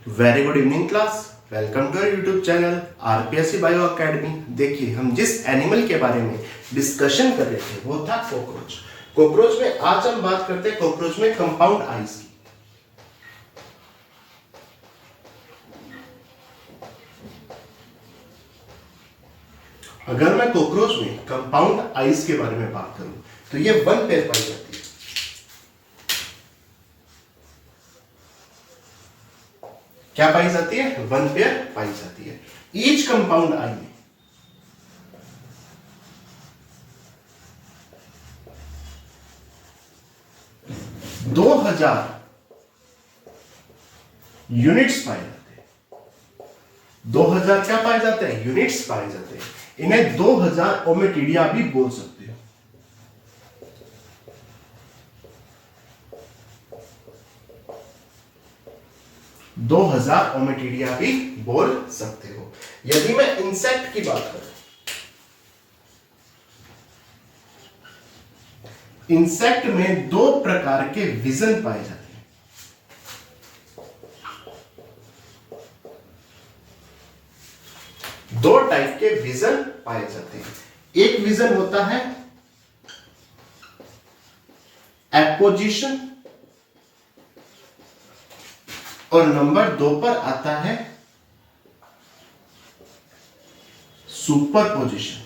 Very good evening class. Welcome to YouTube channel RPSC bio academy. देखिए, हम जिस animal के बारे में डिस्कशन कर रहे थे वो था कॉकरोच। कॉकरोच में आज हम बात करते हैं कॉकरोच में कंपाउंड आइज की। अगर मैं कॉकरोच में कंपाउंड आइज के बारे में बात करूं तो ये वन पेयर पाई जाती है। क्या पाई जाती है? वन पेयर पाई जाती है। ईच कंपाउंड आई में 2000 यूनिट्स पाए जाते हैं। 2000 क्या पाए जाते हैं? यूनिट्स पाए जाते हैं। इन्हें 2000 ओमेटिडिया भी बोल सकते हो। दो 2000 ओमेटिडिया भी बोल सकते हो। यदि मैं इंसेक्ट की बात करूं, इंसेक्ट में दो प्रकार के विजन पाए जाते हैं। दो टाइप के विजन पाए जाते हैं। एक विजन होता है एपोजिशन और नंबर 2 पर आता है सुपरपोजिशन।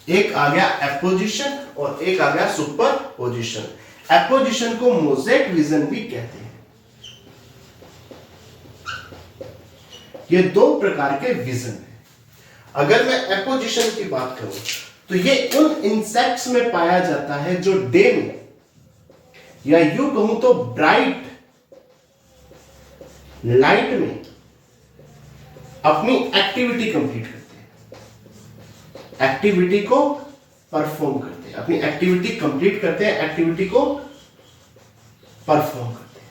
एक आ गया एपोजिशन और एक आ गया सुपरपोजिशन। एपोजिशन को मोज़ेक विजन भी कहते हैं। ये दो प्रकार के विजन हैं। अगर मैं एपोजिशन की बात करूं तो ये उन इंसेक्ट्स में पाया जाता है जो डे में या यूं कहूं तो ब्राइट लाइट में अपनी एक्टिविटी कंप्लीट करते हैं, एक्टिविटी को परफॉर्म करते हैं, अपनी एक्टिविटी कंप्लीट करते हैं, एक्टिविटी को परफॉर्म करते हैं।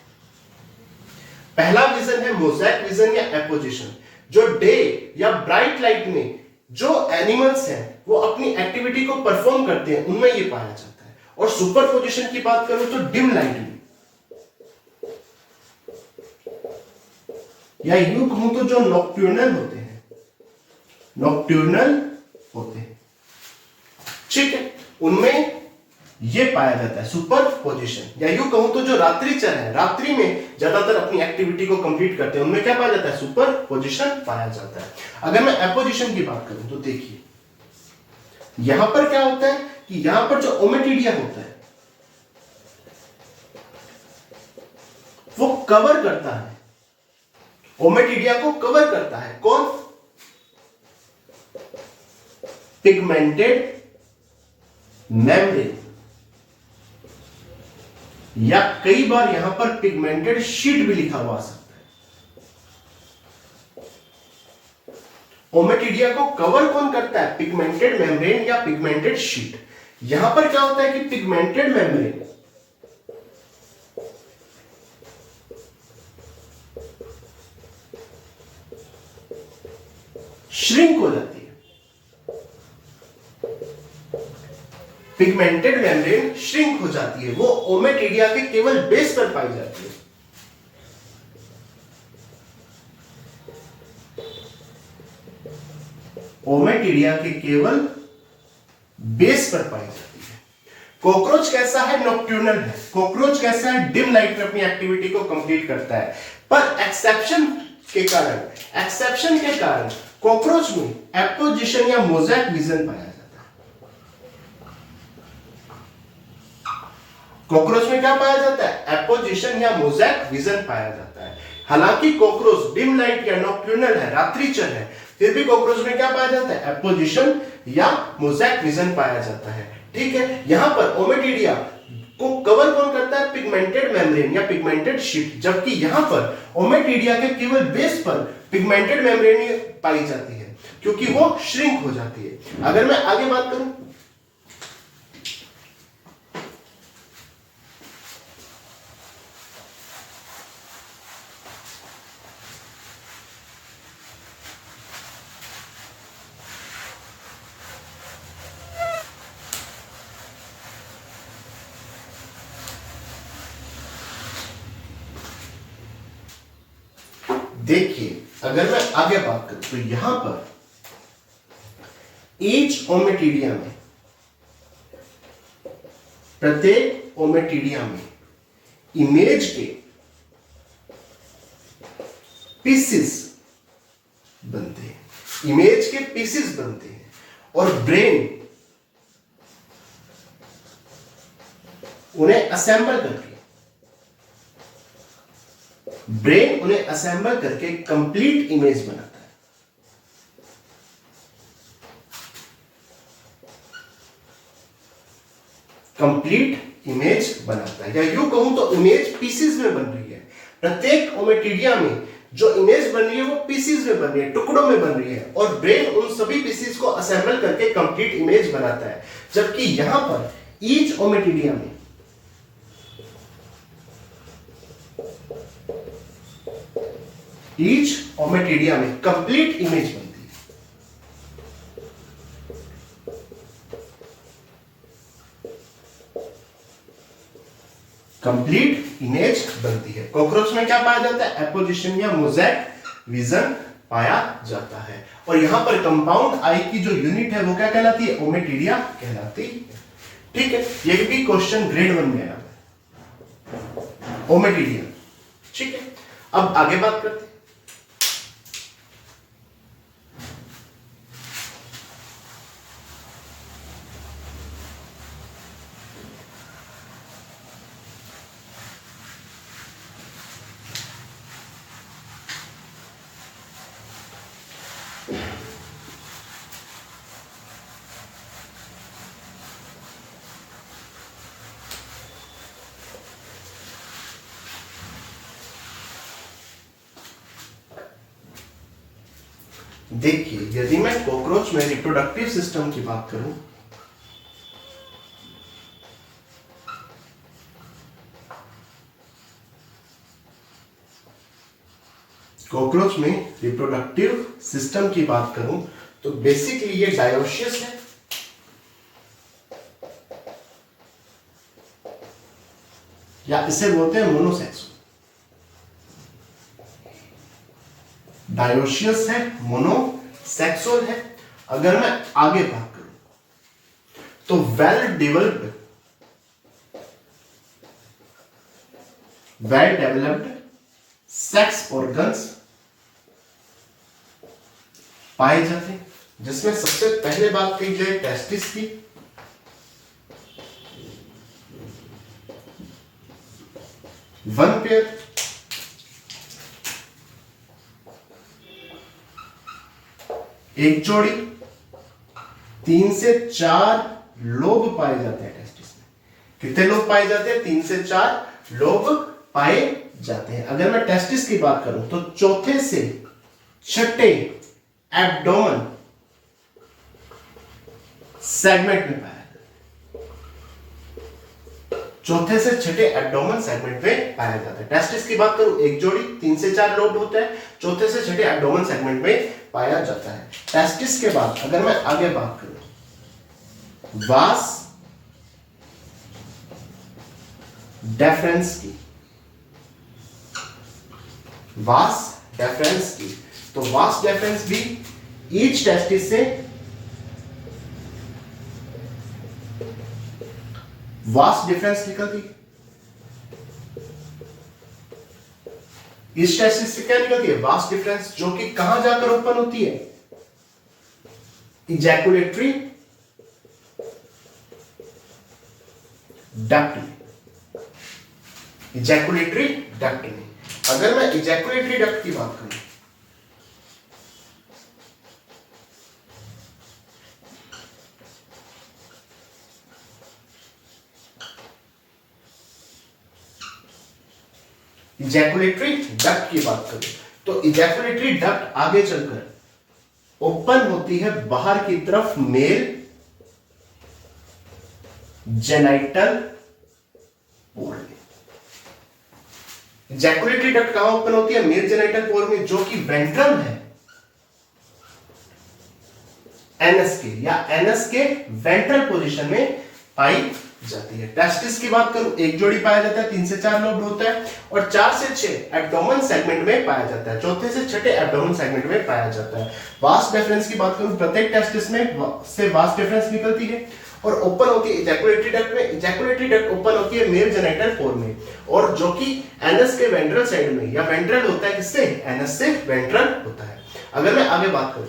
पहला विजन है मोज़ेक विजन या एपोजिशन, जो डे या ब्राइट लाइट में जो एनिमल्स हैं वो अपनी एक्टिविटी को परफॉर्म करते हैं, उनमें ये पाया जाता है। और सुपरपोजिशन की बात करूं तो डिम लाइट में या यूं कहूं तो जो नॉक्टर्नल होते हैं, नॉक्टर्नल होते हैं, ठीक है, उनमें ये पाया जाता है सुपरपोजिशन। या यूं कहूं तो जो रात्रिचर है, रात्रि में ज्यादातर अपनी एक्टिविटी को कंप्लीट करते हैं, उनमें क्या पाया जाता है? सुपरपोजिशन पाया जाता है। अगर मैं एपोजिशन की बात करूं तो देखिए, यहां पर क्या होता है कि यहां पर जो ओमेटिडिया होता है वो कवर करता है, ओमेटिडिया को कवर करता है। कौन? पिगमेंटेड मेम्ब्रेन, या कई बार यहां पर पिगमेंटेड शीट भी लिखा हुआ आ सकता है। ओमेटिडिया को कवर कौन करता है? पिगमेंटेड मेम्ब्रेन या पिगमेंटेड शीट। यहां पर क्या होता है कि पिगमेंटेड मेम्ब्रेन श्रिंक हो जाती है, पिगमेंटेड मेम्ब्रेन श्रिंक हो जाती है, वो ओमेटिडिया के केवल बेस पर पाई जाती है। ओमेटिडिया के केवल बेस पर पाई जाती है। कॉकरोच कैसा है? नॉक्टर्नल है। कॉकरोच कैसा है? डिम लाइट में अपनी एक्टिविटी को कंप्लीट करता है। पर एक्सेप्शन के कारण कॉकरोच में एपोजिशन या मोज़ेक विजन पाया जाता है। कॉकरोच में क्या पाया जाता है? एपोजिशन या मोज़ेक विजन पाया जाता है। हालांकि कॉकरोच डिम लाइट या नॉक्टर्नल है, रात्रिचर है, फिर भी कॉकरोच में क्या पाया जाता है? एपोजिशन या मोज़ेक विजन पाया जाता है। ठीक है, यहां पर ओमेटिडिया को कवर कौन करता है? पिगमेंटेड मेम्ब्रेन या पिगमेंटेड शीट, जबकि यहां पर ओमेटिडिया के केवल बेस पर पिगमेंटेड मेम्ब्रेन पाई जाती है, क्योंकि वो श्रिंक हो जाती है। अगर मैं आगे बात करूं, देखिए अगर मैं आगे बात करूं तो यहां पर ईच ओमेटिडिया में, प्रत्येक ओमेटिडिया में इमेज के पीसेस बनते हैं, इमेज के पीसेस बनते हैं और ब्रेन उन्हें असेंबल करके, ब्रेन उन्हें असेंबल करके कंप्लीट इमेज बनाता है। कंप्लीट इमेज बनाता है, या यूं कहूं तो इमेज पीसेस में बन रही है। प्रत्येक ओमेटिडिया में जो इमेज बन रही है वो पीसेस में बन रही है, टुकड़ों में बन रही है, और ब्रेन उन सभी पीसेस को असेंबल करके कंप्लीट इमेज बनाता है। जबकि यहां पर ईच ओमेटिडिया में कंप्लीट इमेज बनती है। कंप्लीट इमेज बनती है। कॉकरोच में क्या पाया जाता है? एपोजिशन या मोज़ेक विजन पाया जाता है। और यहां पर कंपाउंड आई की जो यूनिट है वो क्या कहलाती है? ओमेटिडिया कहलाती है। ठीक है, ये भी क्वेश्चन ग्रेड 1 में आया है, ओमेटिडिया। ठीक है, अब आगे बात करते हैं। देखिए, यदि मैं कॉकरोच में रिप्रोडक्टिव सिस्टम की बात करूं, कॉकरोच में रिप्रोडक्टिव सिस्टम की बात करूं तो बेसिकली ये डायोशियस है, या इसे बोलते हैं मोनोसेक्सुअल। डायोशियस है, मोनोसेक्सुअल है। अगर मैं आगे बात करूं तो वेल डेवलप्ड सेक्स ऑर्गन्स पाए जाते हैं, जिसमें सबसे पहले बात की जाए टेस्टिस की। वन पेयर, एक जोड़ी, 3 से 4 लोब पाए जाते हैं टेस्टिस में। कितने लोब पाए जाते हैं? 3 से 4 लोब पाए जाते हैं। अगर मैं टेस्टिस की बात करूं तो चौथे से छठे एब्डोमेन सेगमेंट में पाया जाता है। चौथे से छठे एब्डोमेन सेगमेंट में पाया जाता है। टेस्टिस की बात करूं, एक जोड़ी, 3 से 4 लोब होता है, चौथे से छठे एब्डोमेन सेगमेंट में पाया जाता है। टेस्टिस के बाद अगर मैं आगे बात करूं वास डेफरेंस की, वास डेफरेंस की, तो वास डेफरेंस भी ईच टेस्टिस से वास डिफरेंस निकलती है। इस टेस्टिस से क्या निकलती है? वास डिफरेंस, जो कि कहां जाकर ओपन होती है? इजैकुलेटरी डक्ट में, इजैकुलेटरी डक्ट में। अगर मैं इजैकुलेटरी डक्ट की बात करूं इजैकुलेटरी डक्ट की बात करूं तो इजैकुलेटरी डक्ट आगे चलकर ओपन होती है बाहर की तरफ मेल जेनाइटल पोर में। इजैकुलेटरी डक्ट कहां ओपन होती है? मेल जेनाइटल पोर में, जो कि वेंट्रम है एनस के, या एनस के वेंट्रल पोजीशन में पाई जाती है। टेस्टिस की बात करूं, एक जोड़ी पाया जाता है, 3 से 4 लोब होता है और 4 से 6 एब्डोमेन सेगमेंट में पाया जाता है, चौथे से छठे एब्डोमेन सेगमेंट में पाया जाता है। वास्ट डिफरेंस की बात करूं, प्रत्येक टेस्टिस में से वास्ट डिफरेंस निकलती है और ओपन होती है इजैकुलेटरी डक्ट में। इजैकुलेटरी डक्ट ओपन होती है मेल जेनिटल फोर में और जो कि एनस के वेंट्रल साइड में या वेंट्रल होता है, किससे? एनस से वेंट्रल होता है। अगर मैं आगे बात करूं,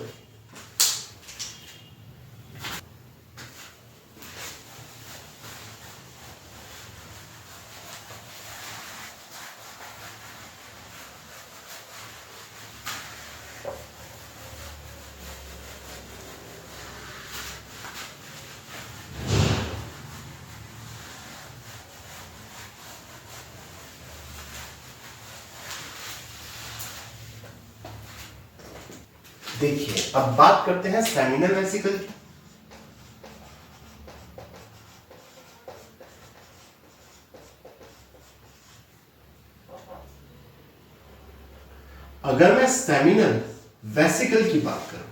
देखिए अब बात करते हैं सेमिनल वेसिकल की। अगर मैं सेमिनल वेसिकल की बात करूं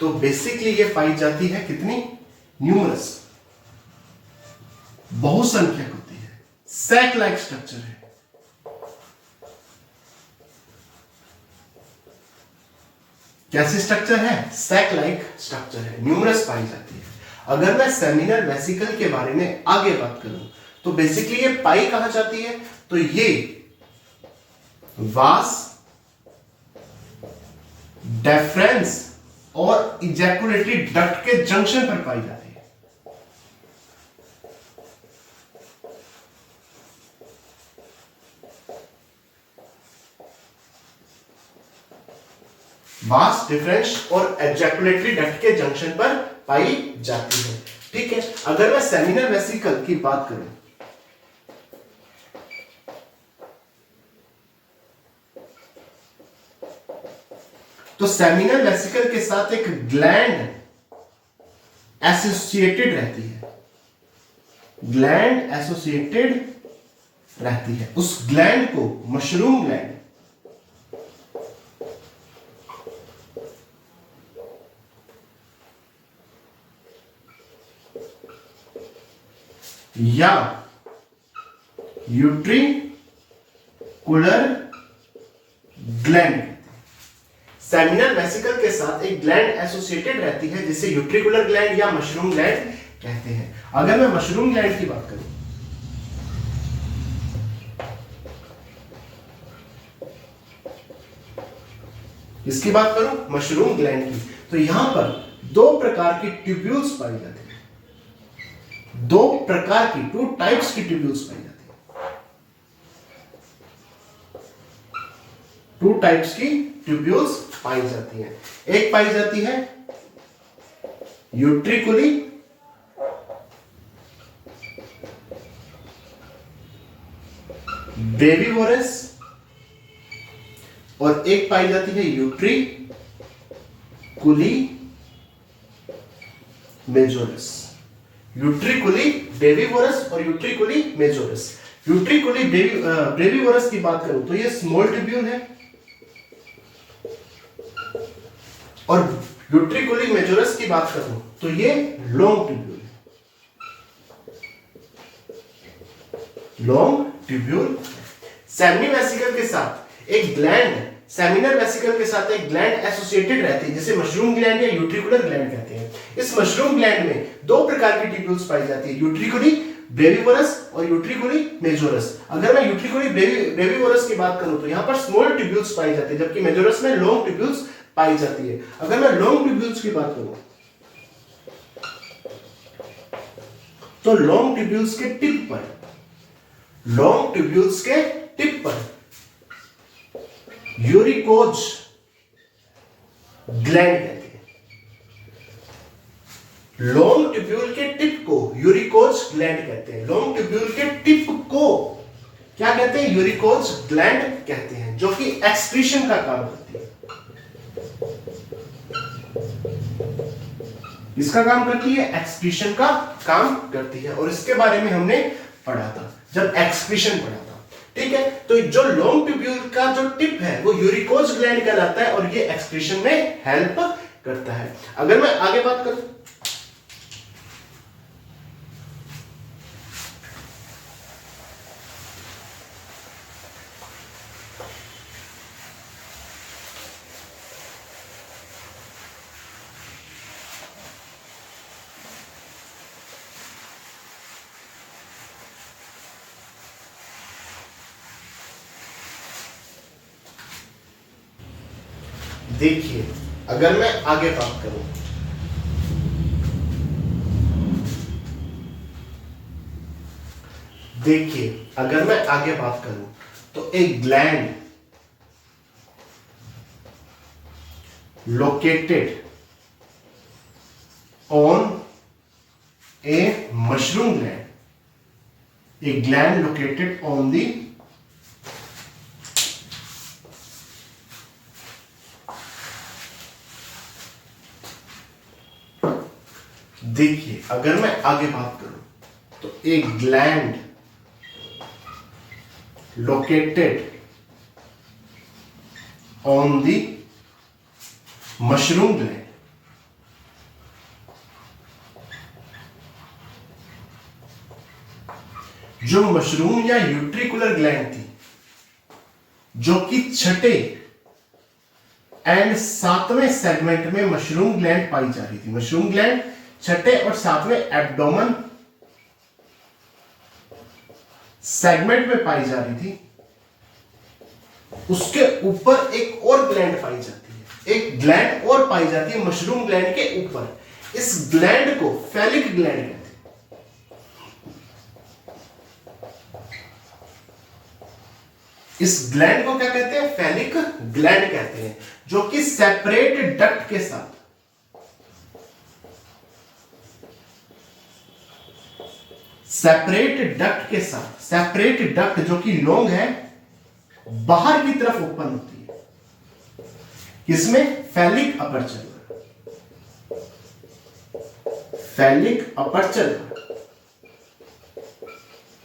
तो बेसिकली ये पाई जाती है कितनी? न्यूमरस, बहुसंख्यक होती है, सैक लाइक स्ट्रक्चर है। कैसी स्ट्रक्चर है? सैक लाइक स्ट्रक्चर है, न्यूमरस पाई जाती है। अगर मैं सेमिनल वेसिकल के बारे में आगे बात करूं तो बेसिकली ये पाई कहां जाती है? तो ये वास, डेफरेंस और इजैकुलेटरी डक्ट के जंक्शन पर पाई जाती है। वास, डिफरेंस और एजैकुलेटरी डक्ट के जंक्शन पर पाई जाती है। ठीक है, अगर मैं सेमिनल वेसिकल की बात करूं तो सेमिनल वेसिकल के साथ एक ग्लैंड एसोसिएटेड रहती है, ग्लैंड एसोसिएटेड रहती है। उस ग्लैंड को मशरूम ग्लैंड या यूट्रिकुलर ग्लैंड। सेमिनल वेसिकल के साथ एक ग्लैंड एसोसिएटेड रहती है जिसे यूट्रिकुलर ग्लैंड या मशरूम ग्लैंड कहते हैं। अगर मैं मशरूम ग्लैंड की बात करूं इसकी बात करूं मशरूम ग्लैंड की, तो यहां पर 2 प्रकार की ट्यूब्यूल्स पाई जाती है, 2 प्रकार की, 2 टाइप्स की ट्यूब्यूल्स पाई जाती है, 2 टाइप्स की ट्यूब्यूल्स पाई जाती है। एक पाई जाती है यूट्रिकुली ब्रेविवोरस और एक पाई जाती है यूट्रिकुली मेजोरस। यूट्रिकुली ब्रेविवोरस और यूट्रिकुली मेजोरस। यूट्रिकुली ब्रेविवोरस की बात करूं तो ये स्मॉल ट्यूब्यूल है और यूट्रिकुली मेजोरस की बात करूं तो ये लॉन्ग ट्यूब्यूल है, लॉन्ग ट्यूब्यूल। सेमिनल वेसिकल के साथ एक ग्लैंड, सेमिनल वेसिकल के साथ एक ग्लैंड एसोसिएटेड रहती है जिसे मशरूम ग्लैंड या यूट्रिकुलर ग्लैंड कहते हैं। इस मशरूम ग्लैंड में 2 प्रकार की ट्यूब्यूल्स पाई जाती है, यूट्रिकुली ब्रेविवोरस और यूट्रिकुली मेजोरस। अगर मैं यूट्रिकुली ब्रेविवोरस की बात करूं तो यहां पर स्मॉल ट्यूब्यूल्स पाई जाती है जबकि मेजोरस में लॉन्ग ट्यूब्यूल्स पाई जाती है। अगर मैं लॉन्ग ट्यूब्यूल्स की बात करूं तो लॉन्ग ट्यूब्यूल्स के टिप पर, लॉन्ग ट्यूब्यूल्स के टिप पर यूरिकोज ग्लैंड कहते हैं। लॉन्ग ट्यूब्यूल के टिप को यूरिकोज ग्लैंड कहते हैं। लॉन्ग ट्यूब्यूल के टिप को क्या कहते हैं? यूरिकोज ग्लैंड कहते हैं, जो कि एक्सक्रीशन का काम करती है। इसका काम करती है, एक्सक्रीशन का काम करती है और इसके बारे में हमने पढ़ा था जब एक्सक्रीशन पढ़ा था। ठीक है, तो जो लॉन्ग ट्यूब्यूल का जो टिप है वो यूरिकोज ग्लैंड कहलाता है और ये एक्सक्रीशन में हेल्प करता है। अगर मैं आगे बात करूं देखिए अगर मैं आगे बात करूं, देखिए अगर मैं आगे बात करूं तो एक gland located on A mushroom gland, a gland located on the देखिए अगर मैं आगे बात करूं तो एक gland located on the mushroom gland, जो मशरूम या यूट्रिकुलर ग्लैंड थी, जो कि छठे एंड सातवें सेगमेंट में मशरूम ग्लैंड पाई जा रही थी। मशरूम ग्लैंड छठे और सातवें एब्डोमेन सेगमेंट में पाई जा रही थी। उसके ऊपर एक और ग्लैंड पाई जाती है, एक ग्लैंड और पाई जाती है मशरूम ग्लैंड के ऊपर। इस ग्लैंड को फैलिक ग्लैंड कहते हैं। इस ग्लैंड को क्या कहते हैं? फैलिक ग्लैंड कहते हैं, जो कि सेपरेट डक्ट के साथ, सेपरेट डक्ट के साथ, सेपरेट डक्ट जो कि लॉन्ग है, बाहर की तरफ ओपन होती है। किसमें? फैलिक अपर्चर, फैलिक अपर्चर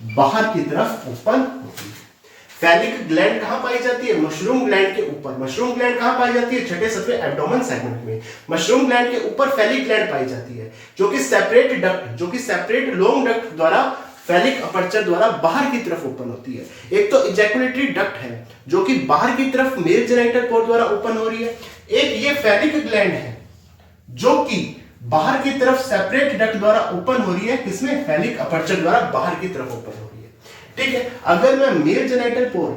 बाहर की तरफ ओपन होती है। फैलिक ग्लैंड कहां पाई जाती है? मशरूम ग्लैंड के ऊपर। मशरूम ग्लैंड कहां पाई जाती है? छठे सातवें एब्डोमेन सेगमेंट में। मशरूम ग्लैंड के ऊपर फैलिक ग्लैंड पाई जाती है, जो कि सेपरेट डक्ट, जो कि सेपरेट लॉन्ग डक्ट द्वारा, फैलिक अपर्चर द्वारा बाहर की तरफ ओपन होती है। एक तो इजैकुलेटरी डक्ट है, जो कि बाहर की तरफ मेल जेनिटल पोर्ट द्वारा ओपन हो रही है। एक ये फैलिक ग्लैंड है, जो कि बाहर की तरफ सेपरेट डक्ट द्वारा ओपन हो रही है। किसमें? फैलिक अपर्चर द्वारा बाहर की तरफ ओपन हो रही है। ठीक है, अगर मैं मेल जेनिटल पोर,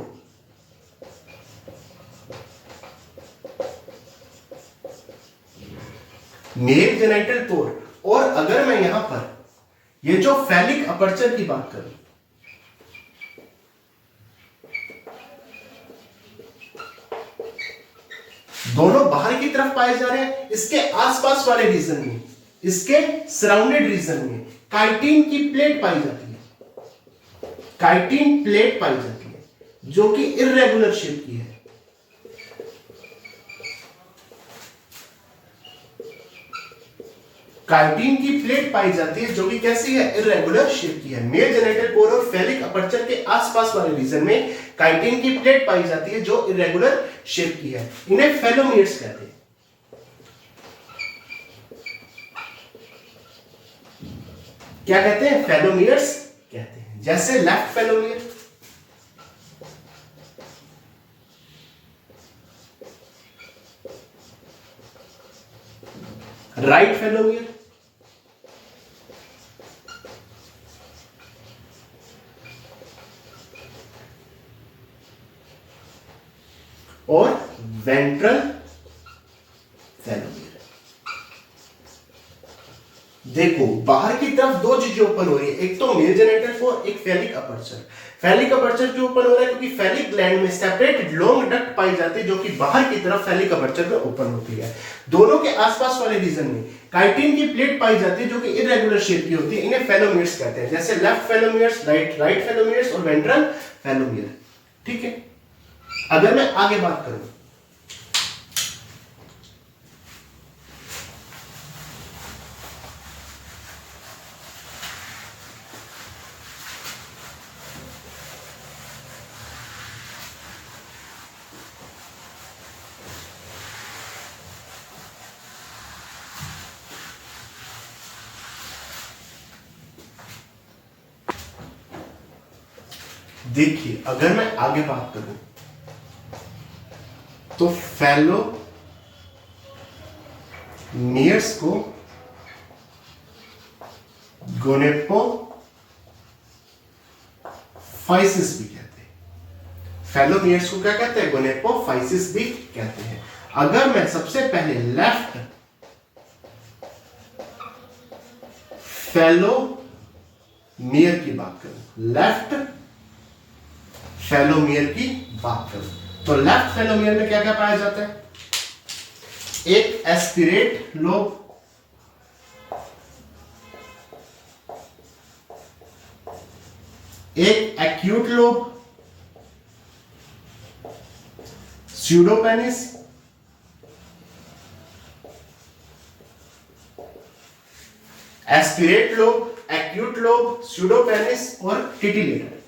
मेल जेनिटल पोर और अगर मैं यहां पर ये जो फैलिक अपर्चर की बात करूं, दोनों बाहर की तरफ पाए जा रहे हैं। इसके आसपास वाले रीजन में, इसके सराउंडेड रीजन में काइटिन की प्लेट पाई जाती है। काइटिन प्लेट पाई जाती है, जो कि इर्रेगुलर शेप की है। काइटिन की प्लेट पाई जाती है, जो कि कैसी है? इर्रेगुलर शेप की है। मेल जेनिटल पोर और फैलिक अपर्चर के आसपास वाले रीजन में काइटिन की प्लेट पाई जाती है, जो इर्रेगुलर शेप की है। इन्हें फेलोमियर्स कहते हैं। क्या कहते हैं? फेलोमियर्स कहते हैं। जैसे लेफ्ट फेलोमियर, राइट फेलोमियर, और वेंट्रल फेलोमियर। देखो बाहर की तरफ दो चीजें ओपन हो रही है, एक तो मेल जेनिटल पोर, एक फैलिक अपर्चर। फैलिक अपर्चर क्यों ओपन हो रहा है? क्योंकि फैलिक ग्लैंड में सेपरेट लॉन्ग डक्ट पाई जाती है, जो कि बाहर की तरफ फैलिक अपर्चर में ओपन होती है। दोनों के आसपास वाले रीजन में काइटिन की प्लेट पाई जाती है, जो कि इरेगुलर शेप की होती है। इन्हें फेलोमियर्स कहते हैं। जैसे लेफ्ट फेलोमियर्स, राइट फेलोमियर्स और वेंट्रल फेलोमियर। ठीक है, अगर मैं आगे बात करूं, देखिए अगर मैं आगे बात करूं तो फेलोमियर्स को गोनेपोफाइसिस भी कहते हैं। फेलोमियर्स को क्या कहते हैं? गोनेपोफाइसिस भी कहते हैं। अगर मैं सबसे पहले लेफ्ट फेलोमियर की बात करूं, लेफ्ट फेलोमियर की बात करूं, तो लेफ्ट फेलोमियर में क्या क्या पाया जाता है? एक एस्पिरेट लोब, एक acute lobe, pseudopenis, aspirate lobe, acute lobe, pseudopenis और टिटिलेटर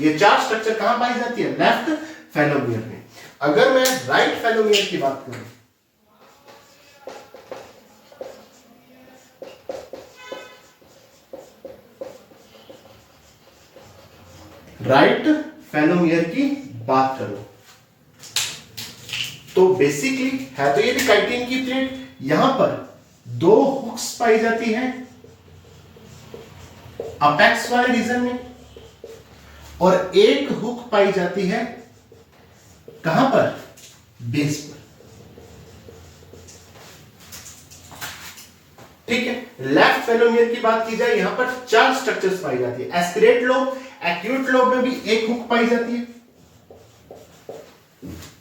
ये चार स्ट्रक्चर कहां पाई जाती है? लेफ्ट फेलोमियर में। अगर मैं राइट फेलोमियर की बात करूं, राइट फेलोमियर की बात करूं तो बेसिकली है तो ये भी काइटिन की प्लेट, यहां पर दो हुक्स पाई जाती है अपेक्स वाले रीजन में और एक हुक पाई जाती है कहां पर? बेस पर। ठीक है, लेफ्ट फेलोमियर की बात की जाए, यहां पर चार स्ट्रक्चर्स पाई जाती है। एस्पिरेट लोब, एक्यूट लोब में भी एक हुक पाई जाती है,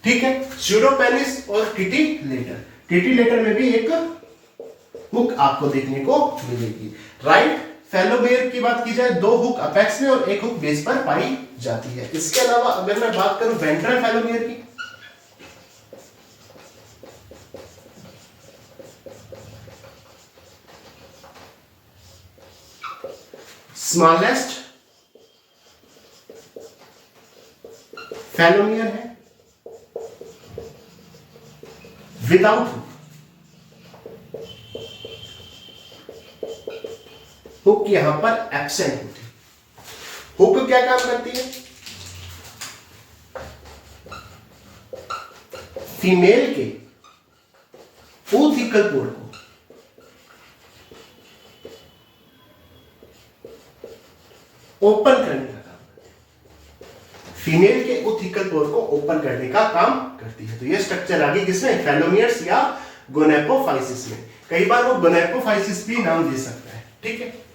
ठीक है, स्यूडोपेनिस और टिटिलेटर, टिटिलेटर में भी एक हुक आपको देखने को मिलेगी। राइट फेलोमियर की बात की जाए, दो हुक अपेक्स में और एक हुक बेस पर पाई जाती है। इसके अलावा अगर मैं बात करूं वेंट्रल फेलोमियर की, स्मॉलेस्ट फेलोमियर है विदाउट हुक, हुक यहां पर एब्सेंट होती है। हुक क्या काम करती है? फीमेल के ऊथिकल पोर को ओपन करने का काम करती है, फीमेल के ऊथिकल पोर को ओपन करने का काम करती है। तो ये स्ट्रक्चर आ गई किसमें? फेलोमियर्स या गोनेपोफाइसिस में। कई बार वो गोनेपोफाइसिस भी नाम दे सकता है, ठीक है।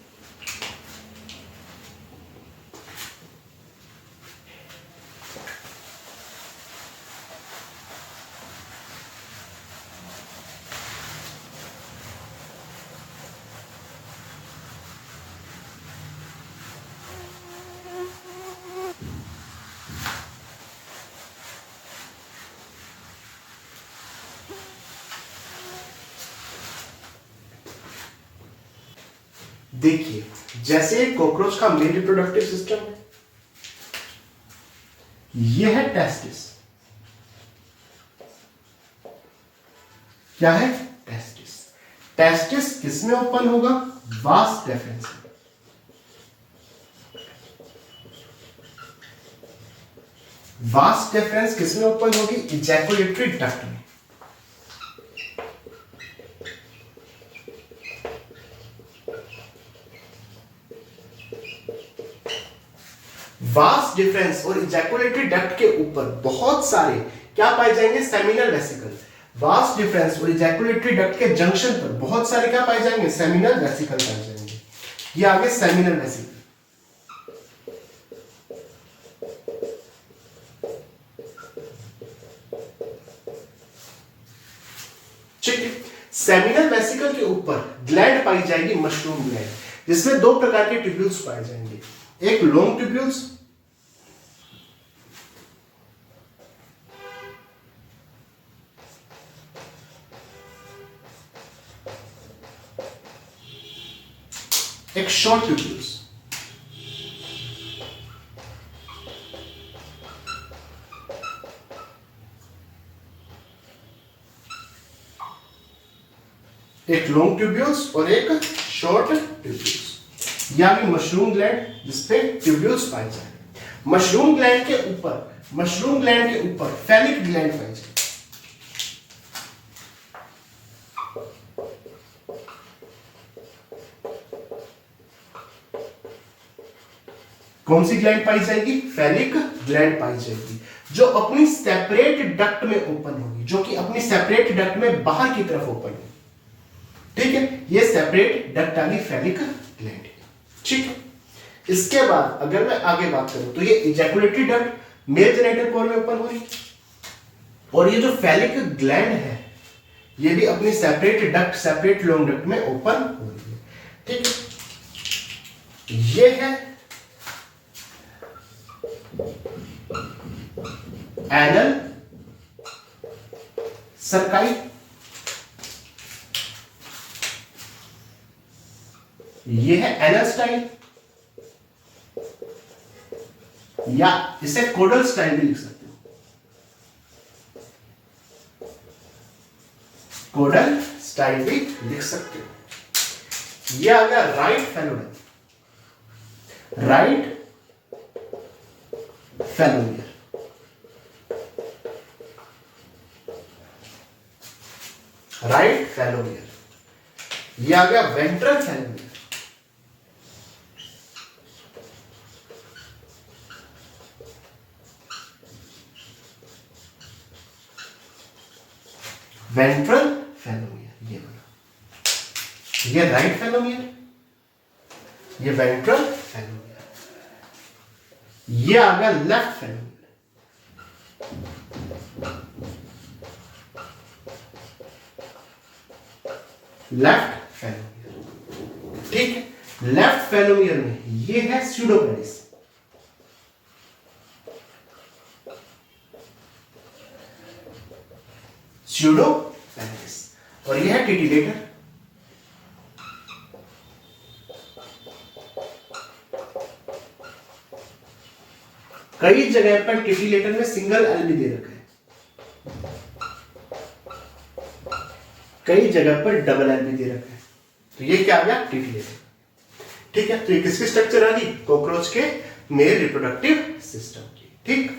देखिए, जैसे कॉकरोच का मेल रिप्रोडक्टिव सिस्टम है, यह है टेस्टिस। क्या है? टेस्टिस। टेस्टिस किसमें ओपन होगा? वास डेफरेंस में। वास डेफरेंस किसमें ओपन होगी? इजैकुलेटरी डक्ट में। वास डिफरेंस और इजैकुलेटरी डक्ट के ऊपर बहुत सारे क्या पाए जाएंगे? Seminal vesicle. वास डिफरेंस और इजैकुलेटरी डक्ट के जंक्शन पर बहुत सारे क्या पाए जाएंगे? सेमिनल वेसिकल पाए जाएंगे। ये आगे सेमिनल वेसिकल। ठीक है, सेमिनल वेसिकल के ऊपर ग्लैंड पाई जाएगी, मशरूम ग्लैंड, जिसमें दो प्रकार के ट्यूब्यूल्स पाए जाएंगे। एक लॉन्ग ट्यूब्यूल्स, एक शॉर्ट ट्यूब्यूल्स। एक लॉन्ग ट्यूब्यूल्स और एक शॉर्ट ट्यूब्यूल्स। या भी मशरूम ग्लैंड जिसपे ट्यूब्यूल्स पाए जाए। मशरूम ग्लैंड के ऊपर फैलिक ग्लैंड पाई जाए। कौन सी ग्लैंड पाई जाएगी? फैलिक ग्लैंड पाई जाएगी, जो अपनी सेपरेट डक्ट में ओपन होगी, जो कि अपनी सेपरेट डक्ट में बाहर की तरफ ओपन है। ठीक है, ये सेपरेट डक्ट आ गई फैलिक ग्लैंड। ठीक है, इसके बाद अगर मैं आगे बात करूं तो ये ejaculatory duct mail genital core में ओपन हो रही, और ये जो फैलिक ग्लैंड है ये भी अपनी separate duct, separate long duct में ओपन हो रही है। ठीक है, ये है एनल सर्काई, ये है एनल स्टाइल, या इसे कोडल स्टाइल भी लिख सकते हो, कोडल स्टाइल भी लिख सकते हो। ये आ गया राइट फेलोमियर, राइट फेलोमियर। राइट फेलोमियर, ये आ गया वेंट्रल फेलोमियर, वेंट्रल फेलोमियर, ये वाला, ये राइट फेलोमियर, ये वेंट्रल फेलोमियर, ये आ गया लेफ्ट फेलोमियर, लेफ्ट फेलोमियर। ठीक है, लेफ्ट फेलोमियर में ये है स्यूडोपेडिस, स्यूडोपेडिस, और ये है टिटिलेटर। कई जगह पर टिटिलेटर में सिंगल एल भी दे रखा है, कई जगह पर डबल एल भी दे रखा है, तो ये क्या आ गया? टिटिलेटर। ठीक है, तो ये किसकी स्ट्रक्चर आ गई? कॉकरोच के मेल रिप्रोडक्टिव सिस्टम की। ठीक।